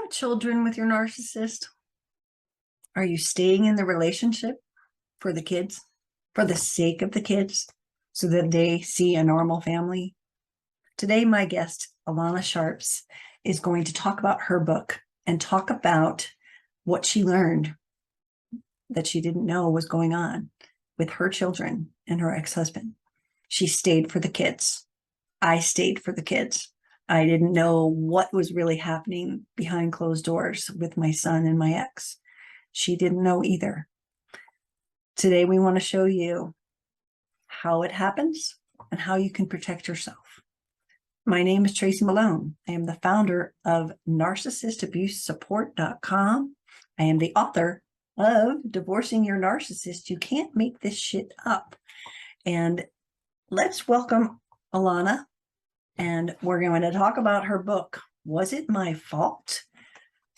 have children with your narcissist? Are you staying in the relationship for the kids, for the sake of the kids, so that they see a normal family? Today, my guest, Alana Sharps, is going to talk about her book and talk about what she learned that she didn't know was going on with her children and her ex-husband. She stayed for the kids. I stayed for the kids. I didn't know what was really happening behind closed doors with my son and my ex. She didn't know either. Today, we want to show you how it happens and how you can protect yourself. My name is Tracy Malone. I am the founder of NarcissistAbuseSupport.com. I am the author of Divorcing Your Narcissist. You Can't Make This Shit Up. And let's welcome Alana. And we're going to talk about her book, Was It My Fault?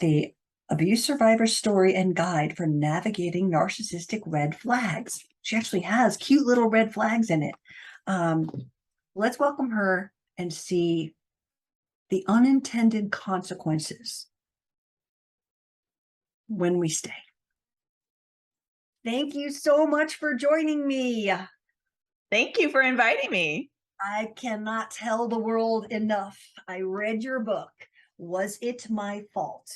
The Abuse Survivor's Story and Guide for Navigating Narcissistic Red Flags. She actually has cute little red flags in it. Let's welcome her and see the unintended consequences when we stay. Thank you so much for joining me. Thank you for inviting me. I cannot tell the world enough. I read your book, Was It My Fault?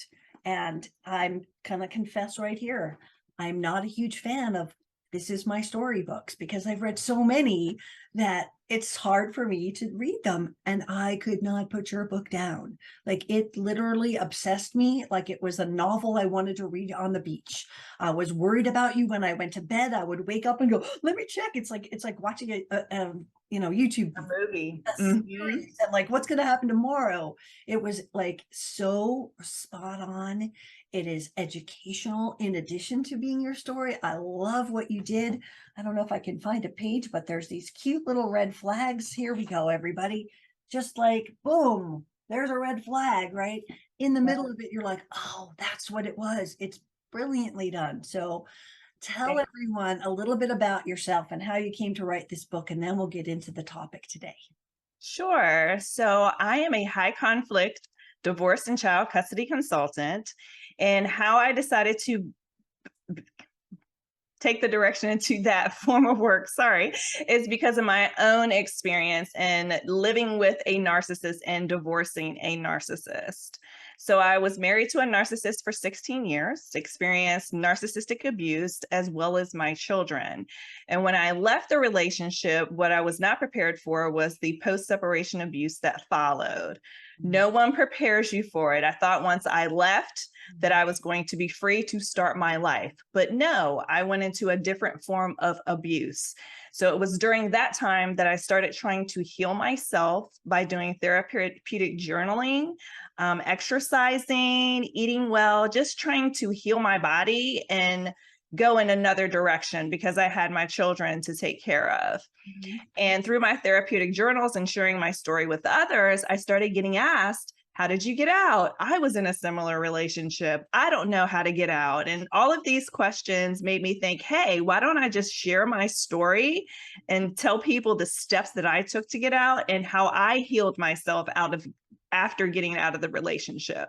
And I'm going to confess right here, I'm not a huge fan of This Is My Story books because I've read so many that it's hard for me to read them. And I could not put your book down. Like, it literally obsessed me like it was a novel I wanted to read on the beach. I was worried about you when I went to bed. I would wake up and go, let me check. It's like watching a YouTube movie. Series and like, what's going to happen tomorrow? It was like so spot on. It is educational in addition to being your story. I love what you did. I don't know if I can find a page, but there's these cute little red flags. Here we go, everybody. Just like, boom, there's a red flag, right? In the middle of it, you're like, oh, that's what it was. It's brilliantly done. So tell everyone a little bit about yourself and how you came to write this book, and then we'll get into the topic today. Sure. So I am a high conflict divorce and child custody consultant, and how I decided to take the direction into that form of work, is because of my own experience in living with a narcissist and divorcing a narcissist. So I was married to a narcissist for 16 years, experienced narcissistic abuse as well as my children. And when I left the relationship, what I was not prepared for was the post-separation abuse that followed. No one prepares you for it. I thought once I left that I was going to be free to start my life. But no, I went into a different form of abuse. So it was during that time that I started trying to heal myself by doing therapeutic journaling, exercising, eating well, just trying to heal my body and go in another direction because I had my children to take care of. And through my therapeutic journals and sharing my story with others, I started getting asked, how did you get out? I was in a similar relationship. I don't know how to get out. And all of these questions made me think, hey, why don't I just share my story and tell people the steps that I took to get out and how I healed myself after getting out of the relationship.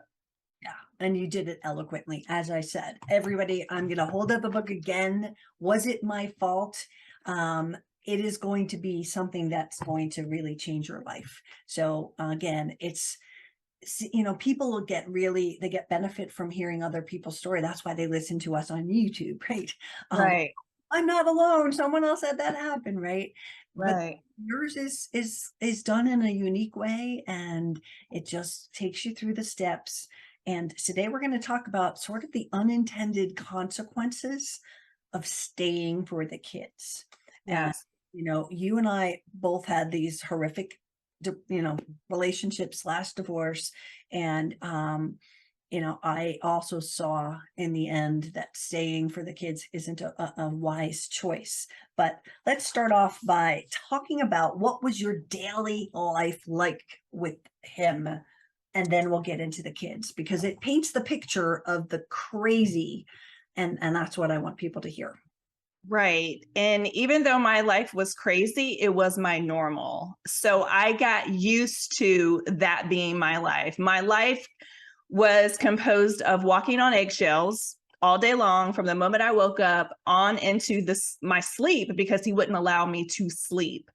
Yeah, and you did it eloquently. As I said, everybody, I'm going to hold up the book again. Was It My Fault? It is going to be something that's going to really change your life. So again, it's, people will they get benefit from hearing other people's story. That's why they listen to us on YouTube, right? Right. I'm not alone. Someone else had that happen, right? Right. But yours is done in a unique way, and it just takes you through the steps. And today we're going to talk about sort of the unintended consequences of staying for the kids. Yes. You and I both had these horrific, relationship / divorce. And, I also saw in the end that staying for the kids isn't a wise choice. But let's start off by talking about what was your daily life like with him. And then we'll get into the kids because it paints the picture of the crazy. And that's what I want people to hear. Right. And even though my life was crazy, it was my normal. So I got used to that being my life. My life was composed of walking on eggshells all day long from the moment I woke up on into my sleep, because he wouldn't allow me to sleep.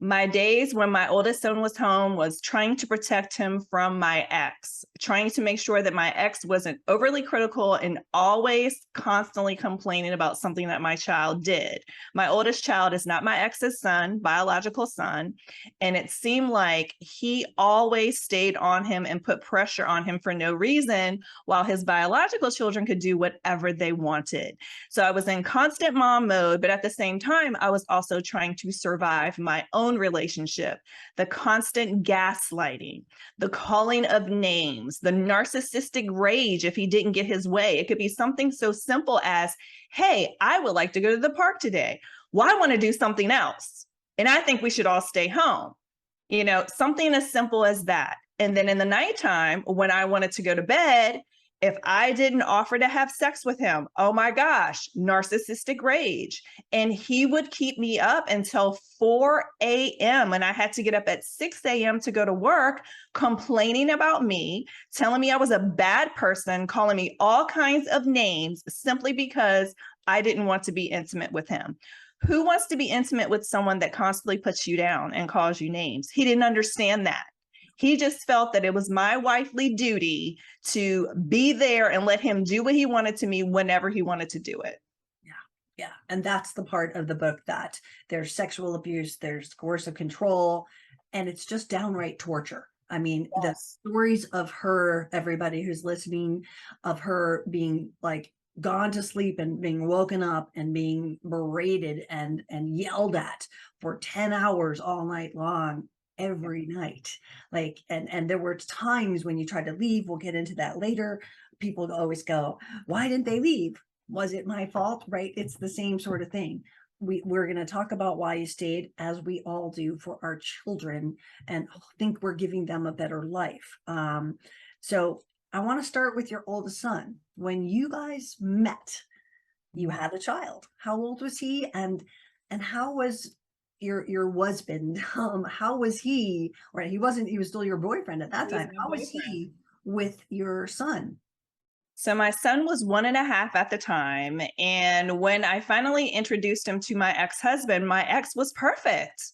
My days when my oldest son was home was trying to protect him from my ex, trying to make sure that my ex wasn't overly critical and always constantly complaining about something that my child did. My oldest child is not my ex's son, biological son, and it seemed like he always stayed on him and put pressure on him for no reason, while his biological children could do whatever they wanted. So I was in constant mom mode, but at the same time, I was also trying to survive my own relationship, the constant gaslighting, the calling of names, the narcissistic rage if he didn't get his way. It could be something so simple as, hey, I would like to go to the park today. Well, I want to do something else, and I think we should all stay home. Something as simple as that. And then in the nighttime, when I wanted to go to bed, if I didn't offer to have sex with him, oh my gosh, narcissistic rage. And he would keep me up until 4 a.m. And I had to get up at 6 a.m. to go to work, complaining about me, telling me I was a bad person, calling me all kinds of names simply because I didn't want to be intimate with him. Who wants to be intimate with someone that constantly puts you down and calls you names? He didn't understand that. He just felt that it was my wifely duty to be there and let him do what he wanted to me whenever he wanted to do it. Yeah. And that's the part of the book that there's sexual abuse, there's coercive control, and it's just downright torture. I mean, Yes. The stories of her, everybody who's listening, of her being like gone to sleep and being woken up and being berated and yelled at for 10 hours all night long, every night. And there were times when you tried to leave, we'll get into that later, people always go, why didn't they leave? Was it my fault? Right? It's the same sort of thing. We're going to talk about why you stayed, as we all do, for our children, and think we're giving them a better life. So I want to start with your oldest son. When you guys met, you had a child. How old was he? And how was your husband? How was he? Or he was still your boyfriend at that time. How was he with your son? So my son was 1.5 at the time. And when I finally introduced him to my ex-husband, my ex was perfect.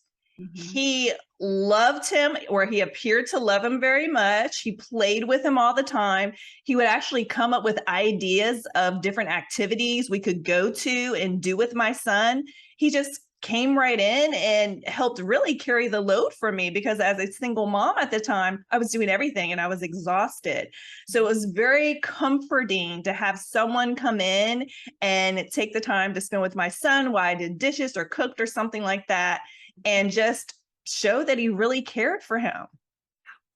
He loved him, or he appeared to love him very much. He played with him all the time. He would actually come up with ideas of different activities we could go to and do with my son. He just came right in and helped really carry the load for me, because as a single mom at the time, I was doing everything and I was exhausted. So it was very comforting to have someone come in and take the time to spend with my son while I did dishes or cooked or something like that, and just show that he really cared for him.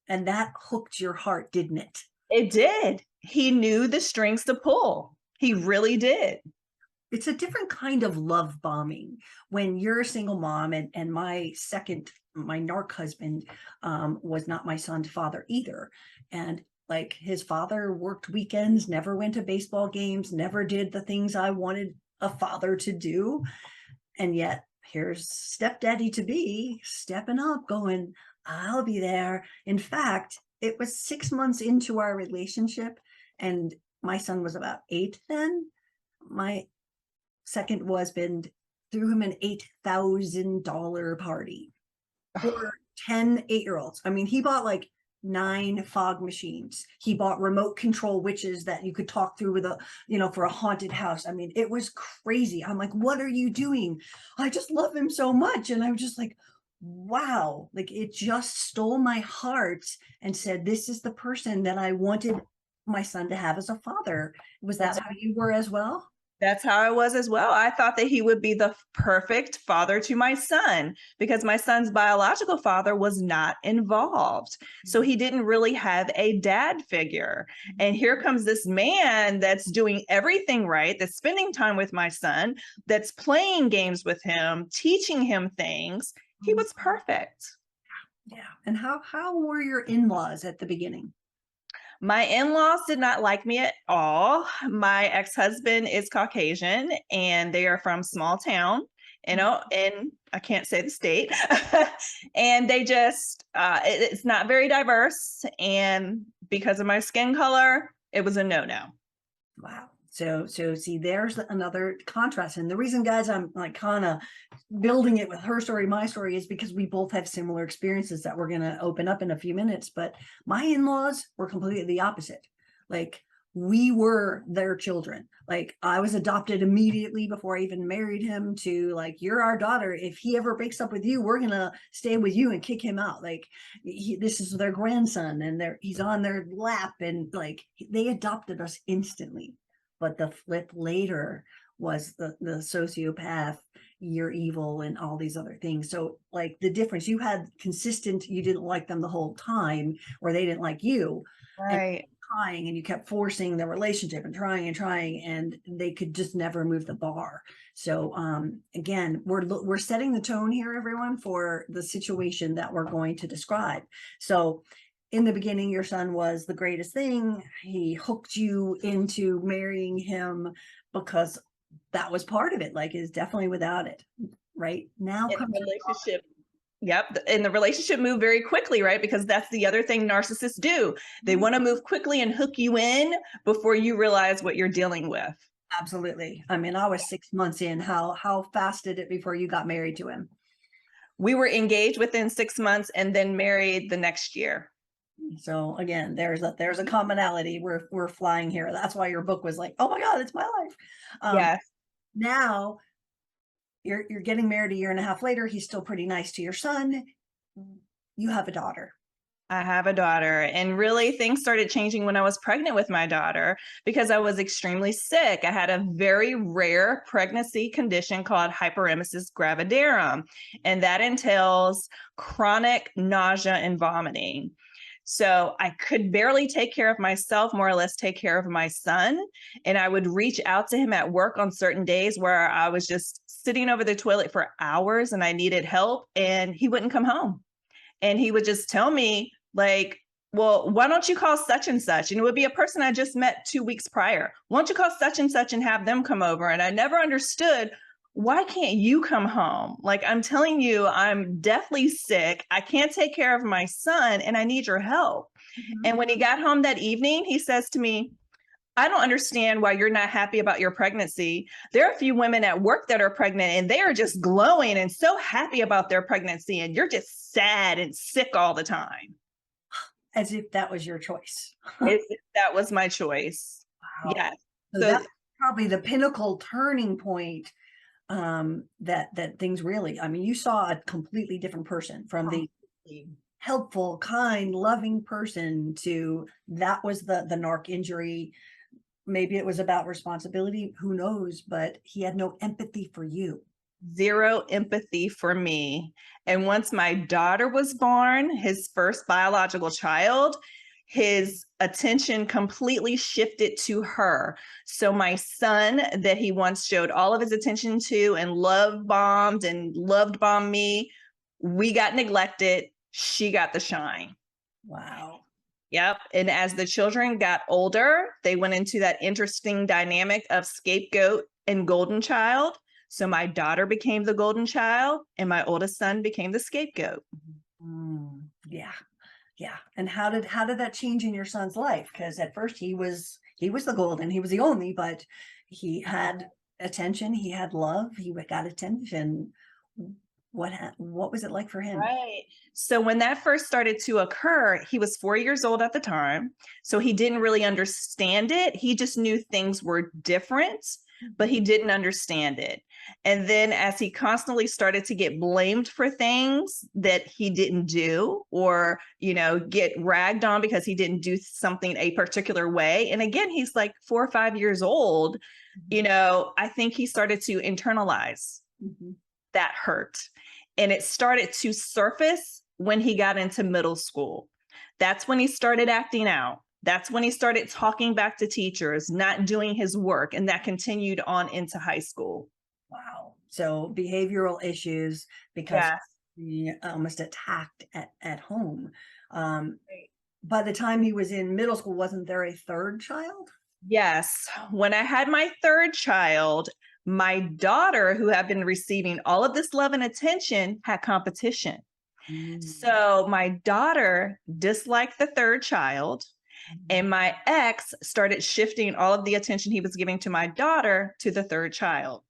And that hooked your heart, didn't it? It did. He knew the strings to pull. He really did. It's a different kind of love bombing when you're a single mom, and my narc husband was not my son's father either. And like, his father worked weekends, never went to baseball games, never did the things I wanted a father to do. And yet here's stepdaddy to be stepping up, going, I'll be there. In fact, it was 6 months into our relationship, and my son was about 8 then. My second husband threw him an $8,000 party for 10 8-year-olds. I mean, he bought like 9 fog machines. He bought remote control witches that you could talk through with for a haunted house. I mean, it was crazy. I'm like, what are you doing? I just love him so much. And I was just like, wow, like, it just stole my heart and said, this is the person that I wanted my son to have as a father. Was that how you were as well? That's how I was as well. I thought that he would be the perfect father to my son, because my son's biological father was not involved. So he didn't really have a dad figure. And here comes this man that's doing everything right, that's spending time with my son, that's playing games with him, teaching him things. He was perfect. Yeah. And how were your in-laws at the beginning? My in-laws did not like me at all. My ex-husband is Caucasian and they are from small town. and I can't say the state. And they just, it's not very diverse. And because of my skin color, it was a no-no. Wow. So see, there's another contrast. And the reason, guys, I'm like kind of building it with her story, my story, is because we both have similar experiences that we're going to open up in a few minutes. But my in-laws were completely the opposite. Like, we were their children. Like, I was adopted immediately before I even married him, to like, you're our daughter. If he ever breaks up with you, we're going to stay with you and kick him out. Like, this is their grandson, and he's on their lap, and like, they adopted us instantly. But the flip later was the sociopath, you're evil, and all these other things. So like, the difference, you had consistent, you didn't like them the whole time, or they didn't like you. Right. Trying, and you kept forcing the relationship and trying, and they could just never move the bar. So again, we're setting the tone here, everyone, for the situation that we're going to describe. So in the beginning, your son was the greatest thing. He hooked you into marrying him because that was part of it. Like, is definitely without it. Right now comes the relationship. Yep. And the relationship moved very quickly, right? Because that's the other thing narcissists do. They want to move quickly and hook you in before you realize what you're dealing with. Absolutely. I mean, I was 6 months in. How fast did it before you got married to him? We were engaged within 6 months and then married the next year. So again, there's a commonality. We're flying here. That's why your book was like, oh my God, it's my life. Yes. Now you're getting married a year and a half later. He's still pretty nice to your son. You have a daughter. I have a daughter, and really things started changing when I was pregnant with my daughter because I was extremely sick. I had a very rare pregnancy condition called hyperemesis gravidarum, and that entails chronic nausea and vomiting. So I could barely take care of myself, more or less take care of my son. And I would reach out to him at work on certain days where I was just sitting over the toilet for hours and I needed help, and he wouldn't come home. And he would just tell me, like, well, why don't you call such and such? And it would be a person I just met 2 weeks prior. Why don't you call such and such and have them come over? And I never understood, why can't you come home? Like, I'm telling you, I'm deathly sick. I can't take care of my son and I need your help. Mm-hmm. And when he got home that evening, he says to me, I don't understand why you're not happy about your pregnancy. There are a few women at work that are pregnant and they are just glowing and so happy about their pregnancy, and you're just sad and sick all the time. As if that was your choice. As if that was my choice. Wow. Yes. So that's probably the pinnacle turning point, that things really, I mean, you saw a completely different person from the helpful, kind, loving person to that was the narc injury. Maybe it was about responsibility, who knows, but he had no empathy for you. Zero empathy for me. And once my daughter was born, his first biological child, his attention completely shifted to her. So my son that he once showed all of his attention to and love bombed and loved bombed me, we got neglected. She got the shine. Wow. Yep. And as the children got older, they went into that interesting dynamic of scapegoat and golden child. So my daughter became the golden child and my oldest son became the scapegoat. Yeah. Yeah. And how did that change in your son's life? Because at first he was the golden, he was the only, but he had attention, he had love, he got attention. What was it like for him? Right. So when that first started to occur, he was 4 years old at the time. So he didn't really understand it. He just knew things were different, but he didn't understand it. And then as he constantly started to get blamed for things that he didn't do, or, get ragged on because he didn't do something a particular way. And again, he's like 4 or 5 years old. I think he started to internalize that hurt. And it started to surface when he got into middle school. That's when he started acting out. That's when he started talking back to teachers, not doing his work. And that continued on into high school. Wow. So behavioral issues because he almost attacked at home. By the time he was in middle school, wasn't there a third child? Yes. When I had my third child, My daughter, who had been receiving all of this love and attention, had competition. So my daughter disliked the third child, and my ex started shifting all of the attention he was giving to my daughter to the third child.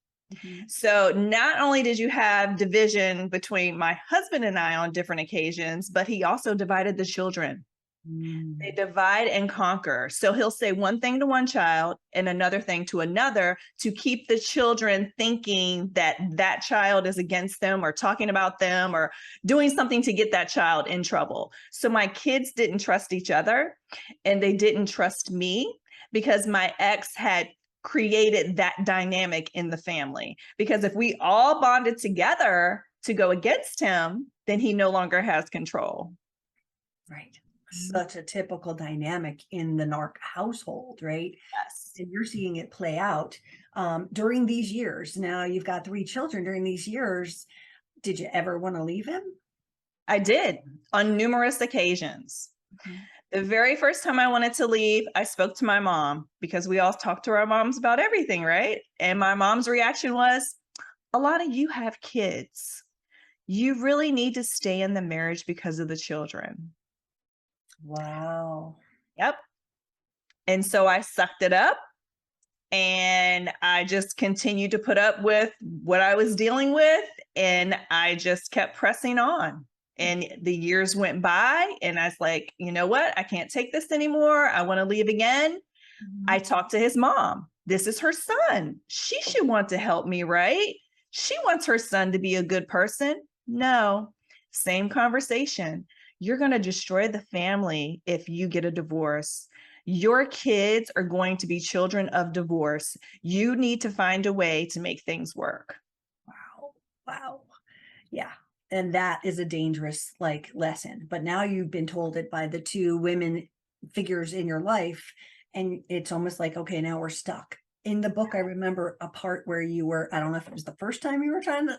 So not only did you have division between my husband and I on different occasions, but he also divided the children. They divide and conquer. So he'll say one thing to one child and another thing to another to keep the children thinking that that child is against them or talking about them or doing something to get that child in trouble. So my kids didn't trust each other and they didn't trust me because my ex had created that dynamic in the family. Because if we all bonded together to go against him, then he no longer has control. Right. Such a typical dynamic in the narc household, right? Yes. And you're seeing it play out during these years. Now you've got 3 children. During these years, did you ever want to leave him? I did on numerous occasions. The very first time I wanted to leave, I spoke to my mom because we all talk to our moms about everything, right? And my mom's reaction was, Alana, you have kids. You really need to stay in the marriage because of the children. Wow. Yep. And so I sucked it up and I just continued to put up with what I was dealing with. And I just kept pressing on. And the years went by and I was like, you know what? I can't take this anymore. I want to leave again. I talked to his mom. This is her son. She should want to help me, right? She wants her son to be a good person. No, same conversation. You're going to destroy the family if you get a divorce. Your kids are going to be children of divorce. You need to find a way to make things work. Wow. Wow. Yeah. And that is a dangerous lesson. But now you've been told it by the 2 women figures in your life. And it's almost like, okay, now we're stuck. In the book, I remember a part where you were, I don't know if it was the first time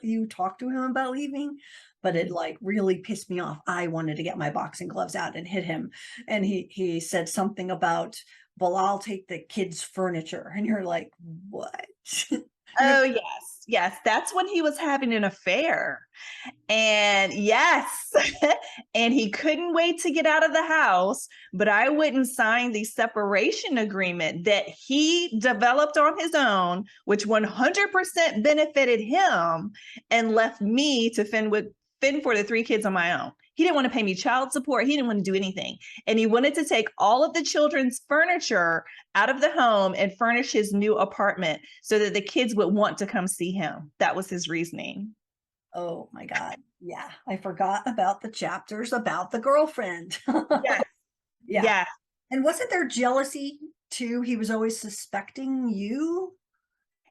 you talked to him about leaving, but it really pissed me off. I wanted to get my boxing gloves out and hit him. And he said something about, well, I'll take the kids' furniture. And you're like, what? Oh, yes. Yes. That's when he was having an affair. And yes, and he couldn't wait to get out of the house, but I wouldn't sign the separation agreement that he developed on his own, which 100% benefited him and left me to fend for the 3 kids on my own. He didn't want to pay me child support. He didn't want to do anything. And he wanted to take all of the children's furniture out of the home and furnish his new apartment so that the kids would want to come see him. That was his reasoning. Oh my God. Yeah. I forgot about the chapters about the girlfriend. Yes. Yeah. Yeah. And wasn't there jealousy too? He was always suspecting you.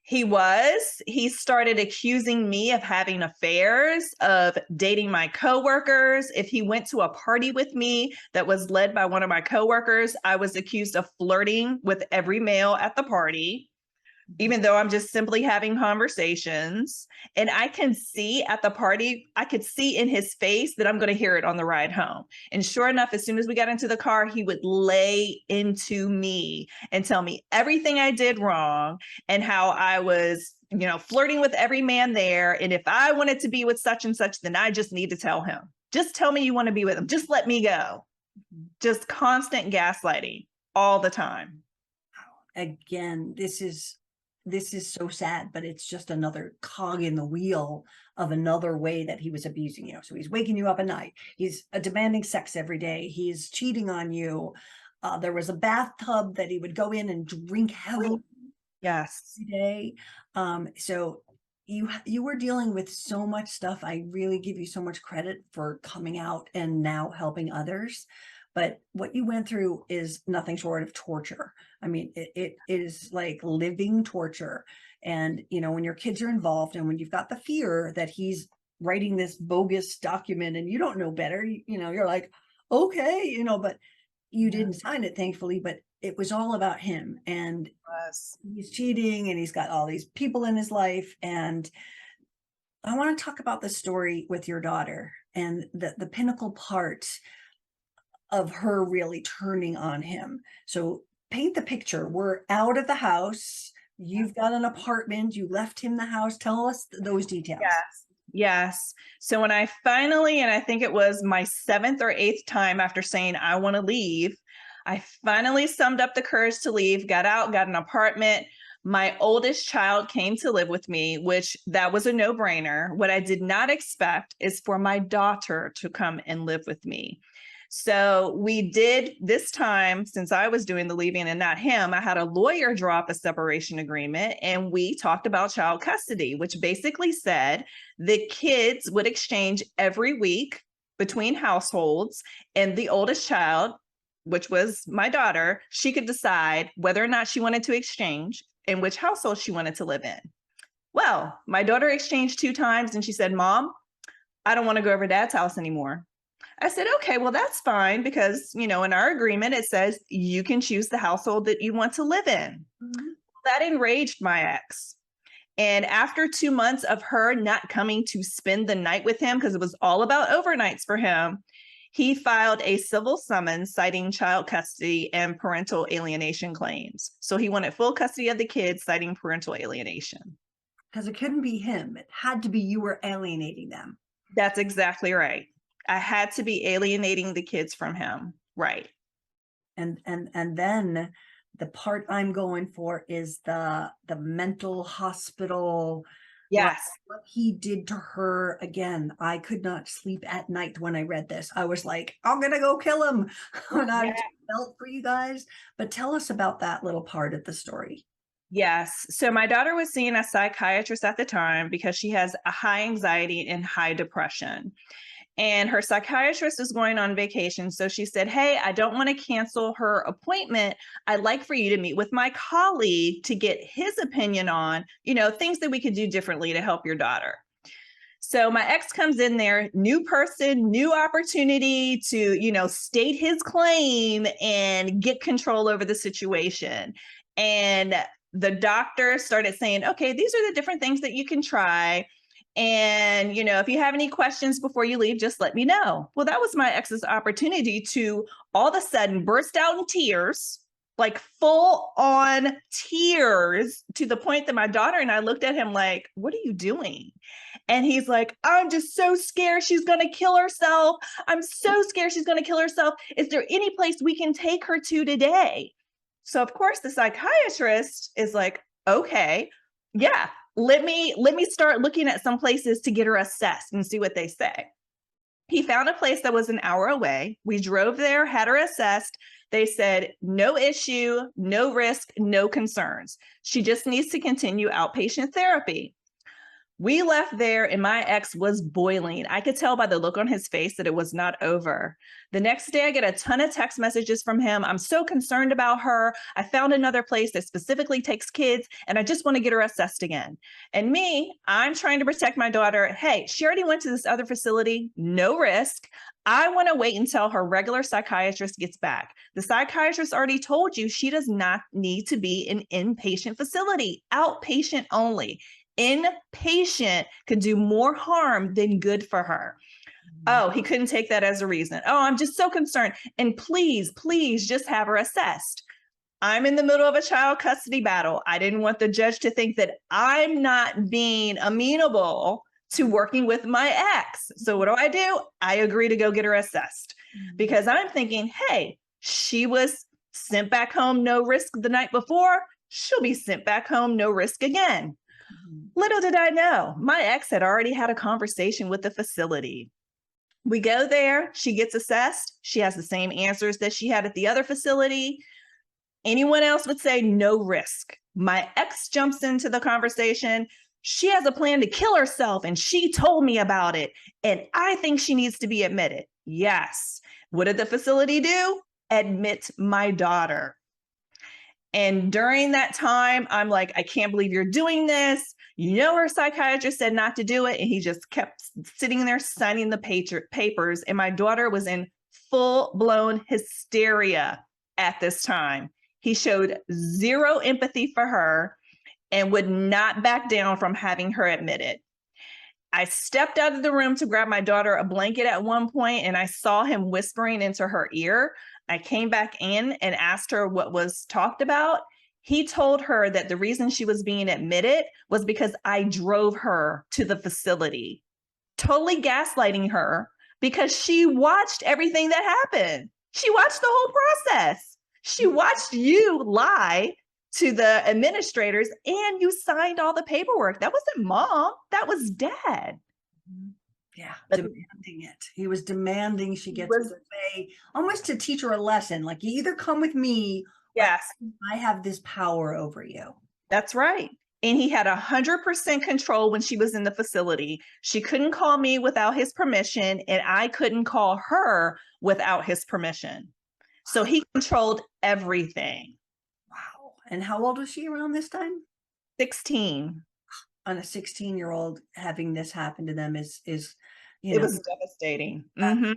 He started accusing me of having affairs, of dating my coworkers. If he went to a party with me that was led by one of my coworkers, I was accused of flirting with every male at the party, even though I'm just simply having conversations. And I can see at the party, I could see in his face that I'm going to hear it on the ride home. And sure enough, as soon as we got into the car, he would lay into me and tell me everything I did wrong and how I was, flirting with every man there. And if I wanted to be with such and such, then I just need to tell him. Just tell me you want to be with him. Just let me go. Just constant gaslighting all the time. Again, this is so sad, but it's just another cog in the wheel of another way that he was abusing you. So he's waking you up at night. He's demanding sex every day. He's cheating on you. There was a bathtub that he would go in and drink heavily. Yes. Every day. So you were dealing with so much stuff. I really give you so much credit for coming out and now helping others. But what you went through is nothing short of torture. I mean, it is like living torture. And, when your kids are involved and when you've got the fear that he's writing this bogus document and you don't know better, you're like, okay, but you didn't sign it, thankfully, but it was all about him. And he's cheating and he's got all these people in his life. And I want to talk about the story with your daughter and the pinnacle part of her really turning on him. So paint the picture. We're out of the house. You've got an apartment. You left him the house. Tell us those details. Yes. Yes. So when I finally, and I think it was my 7th or 8th time after saying I want to leave, I finally summed up the courage to leave, got out, got an apartment. My oldest child came to live with me, which that was a no-brainer. What I did not expect is for my daughter to come and live with me. So we did this time, since I was doing the leaving and not him, I had a lawyer draw up a separation agreement, and we talked about child custody, which basically said the kids would exchange every week between households, and the oldest child, which was my daughter, she could decide whether or not she wanted to exchange and which household she wanted to live in. Well, my daughter exchanged 2 times and she said, Mom, I don't want to go over Dad's house anymore. I said, okay, well, that's fine because, in our agreement, it says you can choose the household that you want to live in. Mm-hmm. That enraged my ex. And after 2 months of her not coming to spend the night with him, because it was all about overnights for him, he filed a civil summons citing child custody and parental alienation claims. So he wanted full custody of the kids, citing parental alienation. Because it couldn't be him. It had to be you were alienating them. That's exactly right. I had to be alienating the kids from him. Right. And then the part I'm going for is the mental hospital. Yes. What he did to her. Again, I could not sleep at night when I read this. I was like, I'm going to go kill him. And I felt for you guys. But tell us about that little part of the story. Yes. So my daughter was seeing a psychiatrist at the time because she has a high anxiety and high depression. And her psychiatrist was going on vacation. So she said, hey, I don't want to cancel her appointment. I'd like for you to meet with my colleague to get his opinion on, things that we could do differently to help your daughter. So my ex comes in there, new person, new opportunity to, state his claim and get control over the situation. And the doctor started saying, okay, these are the different things that you can try. And, if you have any questions before you leave, just let me know. Well, that was my ex's opportunity to all of a sudden burst out in tears, like full on tears, to the point that my daughter and I looked at him like, what are you doing? And he's like, I'm just so scared she's going to kill herself. I'm so scared she's going to kill herself. Is there any place we can take her to today? So, of course, the psychiatrist is like, okay, yeah. Let me start looking at some places to get her assessed and see what they say. He found a place that was an hour away. We drove there, had her assessed. They said, no issue, no risk, no concerns. She just needs to continue outpatient therapy. We left there and my ex was boiling. I could tell by the look on his face that it was not over. The next day, I get a ton of text messages from him. I'm so concerned about her. I found another place that specifically takes kids, and I just want to get her assessed again. And me, I'm trying to protect my daughter. Hey, she already went to this other facility, no risk. I want to wait until her regular psychiatrist gets back. The psychiatrist already told you she does not need to be in inpatient facility, outpatient only. Inpatient could do more harm than good for her. Oh, he couldn't take that as a reason. Oh, I'm just so concerned. And please just have her assessed. I'm in the middle of a child custody battle. I didn't want the judge to think that I'm not being amenable to working with my ex. So what do? I agree to go get her assessed because I'm thinking, hey, she was sent back home, no risk the night before. She'll be sent back home, no risk again. Little did I know, my ex had already had a conversation with the facility. We go there, she gets assessed. She has the same answers that she had at the other facility. Anyone else would say no risk. My ex jumps into the conversation. She has a plan to kill herself and she told me about it. And I think she needs to be admitted. Yes. What did the facility do? Admit my daughter. And during that time, I'm like, I can't believe you're doing this. Her psychiatrist said not to do it. And he just kept sitting there signing the papers. And my daughter was in full-blown hysteria at this time. He showed zero empathy for her and would not back down from having her admitted. I stepped out of the room to grab my daughter a blanket at one point, and I saw him whispering into her ear. I came back in and asked her what was talked about. He told her that the reason she was being admitted was because I drove her to the facility, totally gaslighting her because she watched everything that happened. She watched the whole process. She watched you lie to the administrators and you signed all the paperwork. That wasn't mom, that was dad. Yeah, But demanding it. He was demanding she gets was- her way, almost to teach her a lesson. Like, you either come with me, or yes, I have this power over you. that's right. And he had 100% control when she was in the facility. She couldn't call me without his permission, and I couldn't call her without his permission. So he controlled everything. Wow. And how old was she around this time? 16. On a 16-year-old having this happen to them is It was devastating. Mhm.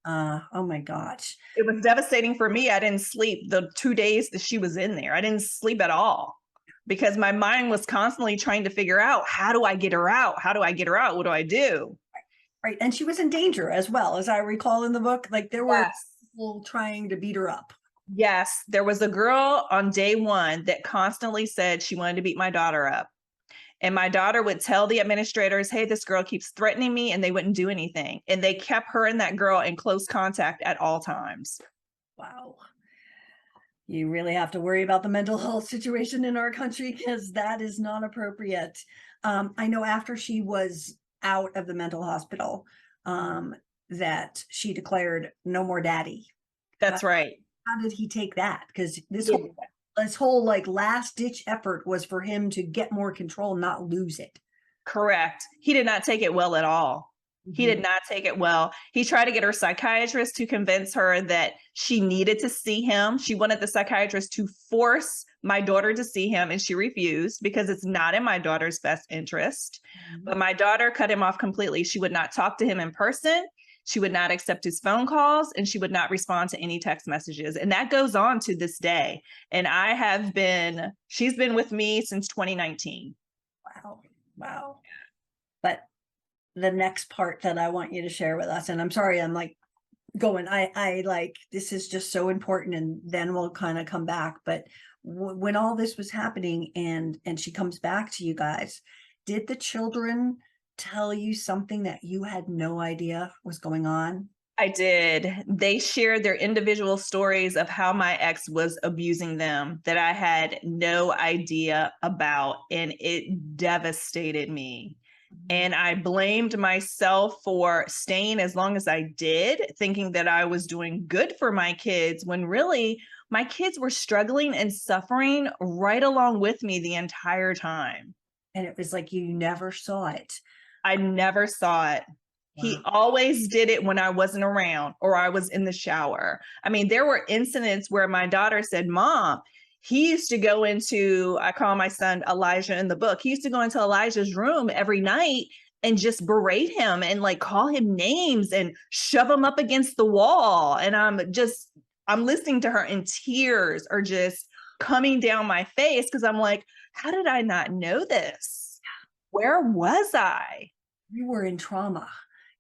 Oh my gosh. It was devastating for me. I didn't sleep the 2 days that she was in there. I didn't sleep at all because my mind was constantly trying to figure out, how do I get her out? How do I get her out? What do I do? Right. And she was in danger as well, as I recall in the book. Like, there were Yes. people trying to beat her up. Yes, there was a girl on day one that constantly said she wanted to beat my daughter up. And my daughter would tell the administrators, hey, this girl keeps threatening me, and they wouldn't do anything. And they kept her and that girl in close contact at all times. Wow. You really have to worry about the mental health situation in our country, because that is not appropriate. I know after she was out of the mental hospital, that she declared no more daddy. That's right. How did he take that? Because this whole like last ditch effort was for him to get more control, not lose it. Correct. He did not take it well at all. He did not take it well. He tried to get her psychiatrist to convince her that she needed to see him. She wanted the psychiatrist to force my daughter to see him, and she refused because it's not in my daughter's best interest. But my daughter cut him off completely. She would not talk to him in person. She would not accept his phone calls, and she would not respond to any text messages. And that goes on to this day. And she's been with me since 2019. Wow. Wow. But the next part that I want you to share with us, and I'm sorry, I'm like going, I like, this is just so important, and then we'll kind of come back. But when all this was happening and she comes back to you guys, did the children tell you something that you had no idea was going on? I did. They shared their individual stories of how my ex was abusing them that I had no idea about, and it devastated me. And I blamed myself for staying as long as I did, thinking that I was doing good for my kids, when really my kids were struggling and suffering right along with me the entire time. And it was like you never saw it. I never saw it. He always did it when I wasn't around or I was in the shower. I mean, there were incidents where my daughter said, Mom, he used to go into, I call my son Elijah in the book. He used to go into Elijah's room every night and just berate him and like call him names and shove him up against the wall. And I'm listening to her, and tears are just coming down my face because I'm like, how did I not know this? Where was I? You were in trauma.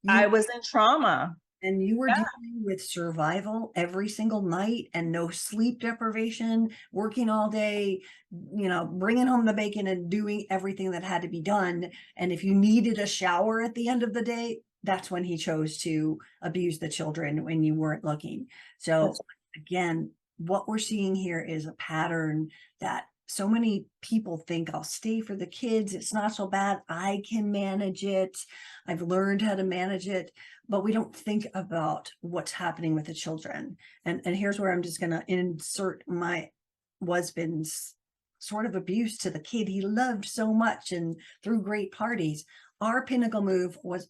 I was in trauma. And you were dealing with survival every single night and no sleep deprivation, working all day, bringing home the bacon and doing everything that had to be done. And if you needed a shower at the end of the day, that's when he chose to abuse the children when you weren't looking. So again, what we're seeing here is a pattern that so many people think, I'll stay for the kids, it's not so bad, I can manage it, I've learned how to manage it. But we don't think about what's happening with the children. And here's where I'm just going to insert my husband's sort of abuse to the kid he loved so much and threw great parties. Our pinnacle move was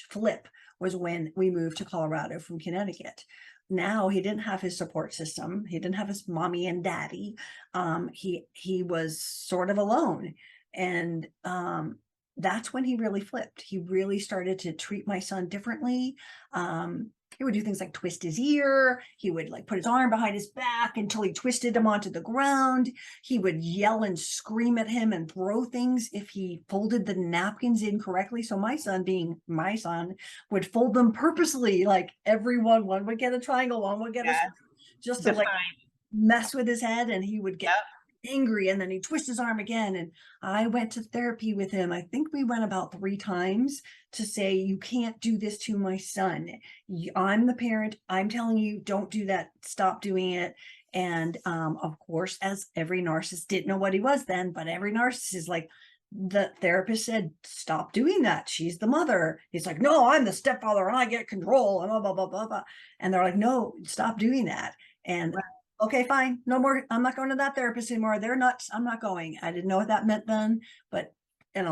flip was when we moved to Colorado from Connecticut. Now he didn't have his support system. He didn't have his mommy and daddy. He was sort of alone. And that's when he really flipped. He really started to treat my son differently. He would do things like twist his ear. He would like put his arm behind his back until he twisted him onto the ground. He would yell and scream at him and throw things if he folded the napkins incorrectly. So my son, being my son, would fold them purposely, like one would get a triangle, one would get a, just to like mess with his head and he would get Yep. angry and then he'd twist his arm again. And I went to therapy with him. I think we went about 3 times to say, you can't do this to my son. I'm the parent. I'm telling you, don't do that. Stop doing it. And of course, as every narcissist, didn't know what he was then, but every narcissist is like, the therapist said, stop doing that. She's the mother. He's like, no, I'm the stepfather and I get control and blah, blah, blah, blah, blah. And they're like, no, stop doing that. And Right. okay, fine. No more. I'm not going to that therapist anymore. They're nuts. I'm not going. I didn't know what that meant then, but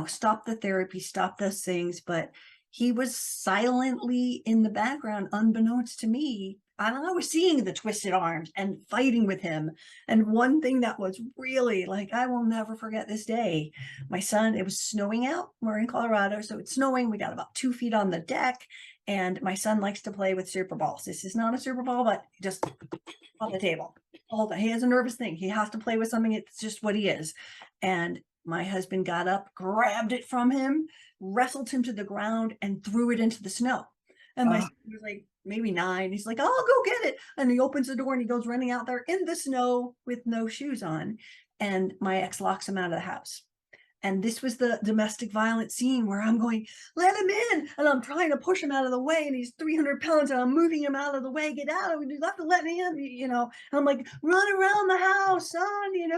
stop the therapy, stop those things. But he was silently in the background, unbeknownst to me. I was seeing the twisted arms and fighting with him. And one thing that was really like, I will never forget this day. My son, it was snowing out. We're in Colorado, so it's snowing. We got about 2 feet on the deck. And my son likes to play with super balls. This is not a super ball, but just on the table. Hold on. He has a nervous thing. He has to play with something. It's just what he is. And my husband got up, grabbed it from him, wrestled him to the ground, and threw it into the snow. And my son was like maybe 9. He's like, I'll go get it. And he opens the door and he goes running out there in the snow with no shoes on. And my ex locks him out of the house. And this was the domestic violence scene where I'm going, let him in. And I'm trying to push him out of the way. And he's 300 pounds and I'm moving him out of the way. Get out of it. You have to let me in, And I'm like, run around the house, son, and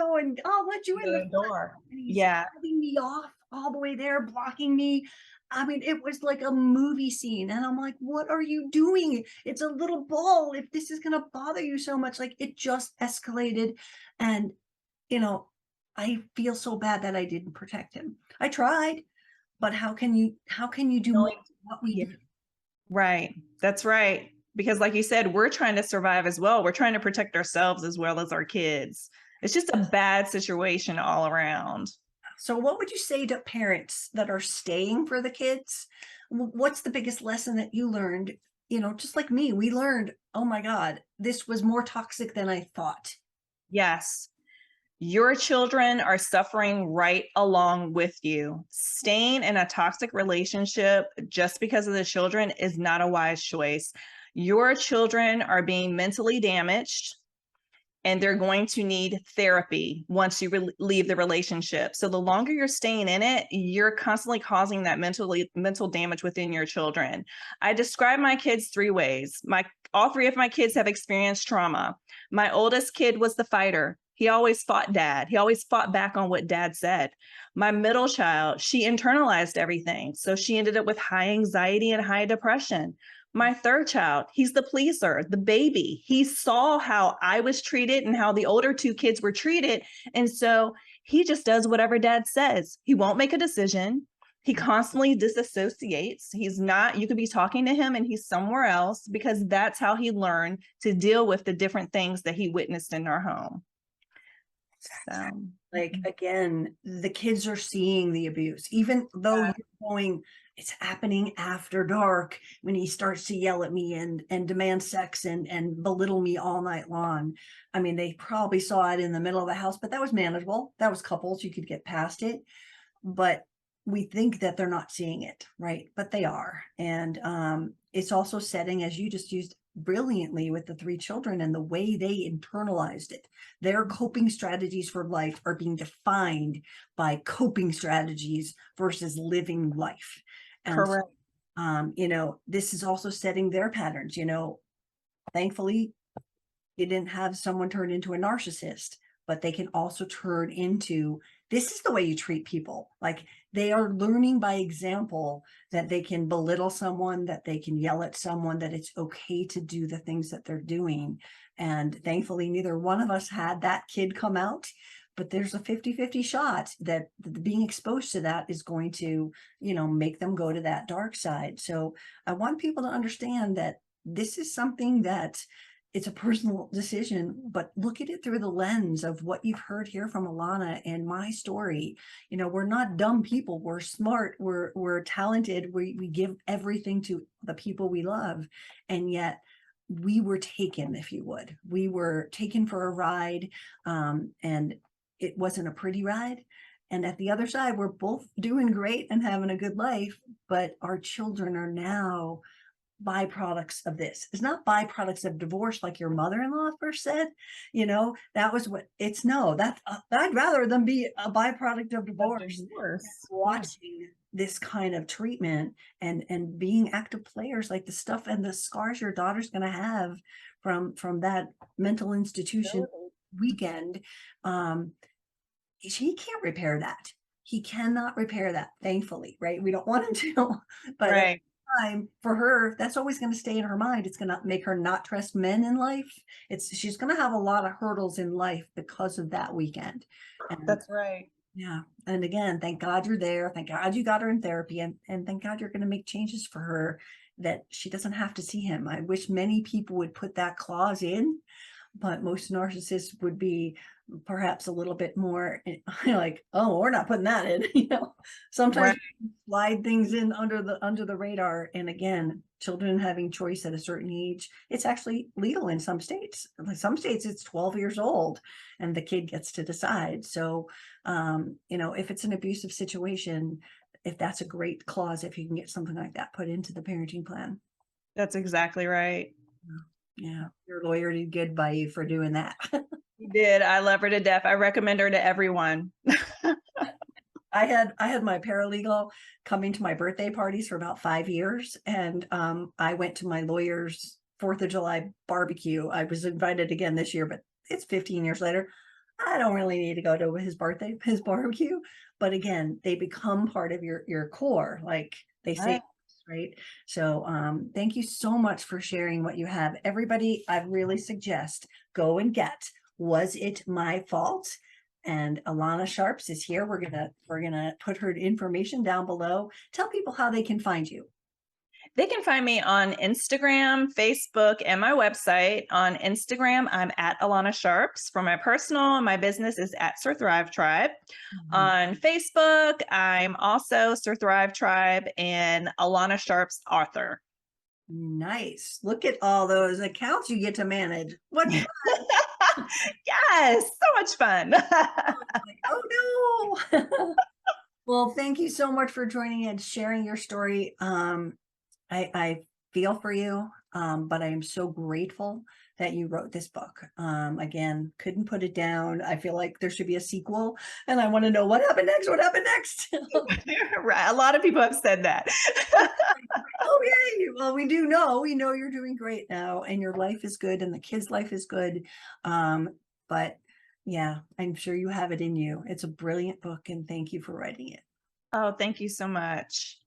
I'll let you in The the front. door. And he's Yeah. cutting me off all the way there, blocking me. I mean, it was like a movie scene. And I'm like, what are you doing? It's a little ball. If this is going to bother you so much, like it just escalated. And, I feel so bad that I didn't protect him. I tried, but how can you do more than what we Yeah. did? Right. That's right. Because like you said, we're trying to survive as well. We're trying to protect ourselves as well as our kids. It's just a bad situation all around. So what would you say to parents that are staying for the kids? What's the biggest lesson that you learned? Just like me, we learned, oh my God, this was more toxic than I thought. Yes. Your children are suffering right along with you. Staying in a toxic relationship just because of the children is not a wise choice. Your children are being mentally damaged and they're going to need therapy once you leave the relationship. So the longer you're staying in it, you're constantly causing that mental damage within your children. I describe my kids 3 ways. All 3 of my kids have experienced trauma. My oldest kid was the fighter. He always fought dad. He always fought back on what dad said. My middle child, she internalized everything. So she ended up with high anxiety and high depression. My third child, he's the pleaser, the baby. He saw how I was treated and how the older 2 kids were treated. And so he just does whatever dad says. He won't make a decision. He constantly disassociates. You could be talking to him and he's somewhere else because that's how he learned to deal with the different things that he witnessed in our home. So, Like, again, the kids are seeing the abuse, even though you're going, it's happening after dark when he starts to yell at me and demand sex and belittle me all night long. I mean, they probably saw it in the middle of the house, but that was manageable. That was couples. You could get past it. But we think that they're not seeing it, right? But they are. And it's also setting, as you just used brilliantly with the 3 children and the way they internalized it. Their coping strategies for life are being defined by coping strategies versus living life. And correct. this is also setting their patterns. Thankfully, you didn't have someone turn into a narcissist, but they can also turn into, this is the way you treat people. Like, they are learning by example that they can belittle someone, that they can yell at someone, that it's okay to do the things that they're doing. And thankfully, neither one of us had that kid come out, but there's a 50-50 shot that being exposed to that is going to, make them go to that dark side. So I want people to understand that this is something that it's a personal decision, but look at it through the lens of what you've heard here from Alana and my story. We're not dumb people. We're smart. We're talented. We give everything to the people we love. And yet we were taken, if you would. We were taken for a ride, and it wasn't a pretty ride. And at the other side, we're both doing great and having a good life, but our children are now byproducts of this. It's not byproducts of divorce, like your mother-in-law first said. You know, that was what it's no, that I'd rather them be a byproduct of divorce. Watching this kind of treatment and being active players, like the stuff and the scars your daughter's going to have from that mental institution weekend. He can't repair that. He cannot repair that, thankfully, right? We don't want him to, but at the time, for her, that's always going to stay in her mind. It's going to make her not trust men in life. She's going to have a lot of hurdles in life because of that weekend. And that's right. yeah. And again, thank God you're there. Thank God you got her in therapy, and thank God you're going to make changes for her that she doesn't have to see him. I wish many people would put that clause in, but most narcissists would be perhaps a little bit more like, oh, we're not putting that in. You know, sometimes slide things in under the radar. And again, children having choice at a certain age, it's actually legal in some states. Like some states, it's 12 years old, and the kid gets to decide. So, you know, if it's an abusive situation, if that's a great clause, if you can get something like that put into the parenting plan. That's exactly right. Yeah, your lawyer did good by you for doing that. He did. I love her to death. I recommend her to everyone. I had my paralegal coming to my birthday parties for about 5 years, and I went to my lawyer's 4th of July barbecue. I was invited again this year, but it's 15 years later. I don't really need to go to his barbecue, but again, they become part of your core, like they say. Right. So thank you so much for sharing what you have. Everybody, I really suggest go and get Was It My Fault? And Alana Sharps is here. We're gonna put her information down below. Tell people how they can find you. They can find me on Instagram, Facebook, and my website. On Instagram, I'm at Alana Sharps. For my personal, my business is at Sir Thrive Tribe. On Facebook, I'm also Sir Thrive Tribe and Alana Sharps author. Nice. Look at all those accounts you get to manage. What fun. Yes, so much fun. Oh no. Well, thank you so much for joining and sharing your story. I feel for you, but I am so grateful that you wrote this book. Again, couldn't put it down. I feel like there should be a sequel, and I want to know what happened next. What happened next? Right. A lot of people have said that. Oh, yay. Well, we know you're doing great now, and your life is good, and the kids' life is good. But yeah, I'm sure you have it in you. It's a brilliant book, and thank you for writing it. Oh, thank you so much.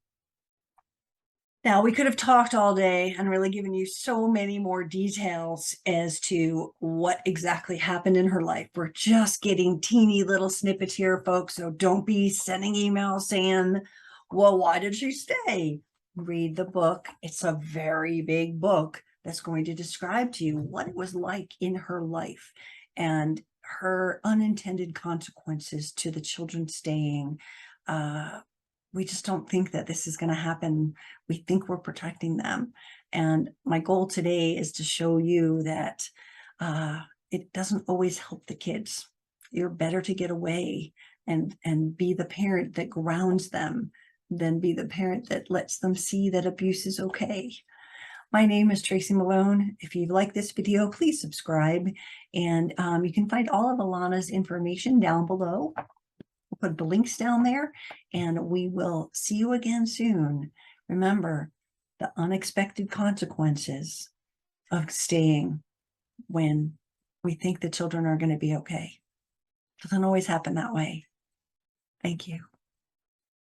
Now, we could have talked all day and really given you so many more details as to what exactly happened in her life. We're just getting teeny little snippets here, folks. So don't be sending emails saying, well, why did she stay? Read the book. It's a very big book that's going to describe to you what it was like in her life and her unintended consequences to the children staying. We just don't think that this is going to happen. We think we're protecting them. And my goal today is to show you that it doesn't always help the kids. You're better to get away and be the parent that grounds them than be the parent that lets them see that abuse is okay. My name is Tracy Malone. If you like this video, please subscribe. And you can find all of Alana's information down below. We'll put the links down there, and we will see you again soon. Remember the unexpected consequences of staying when we think the children are going to be okay. It doesn't always happen that way. Thank you.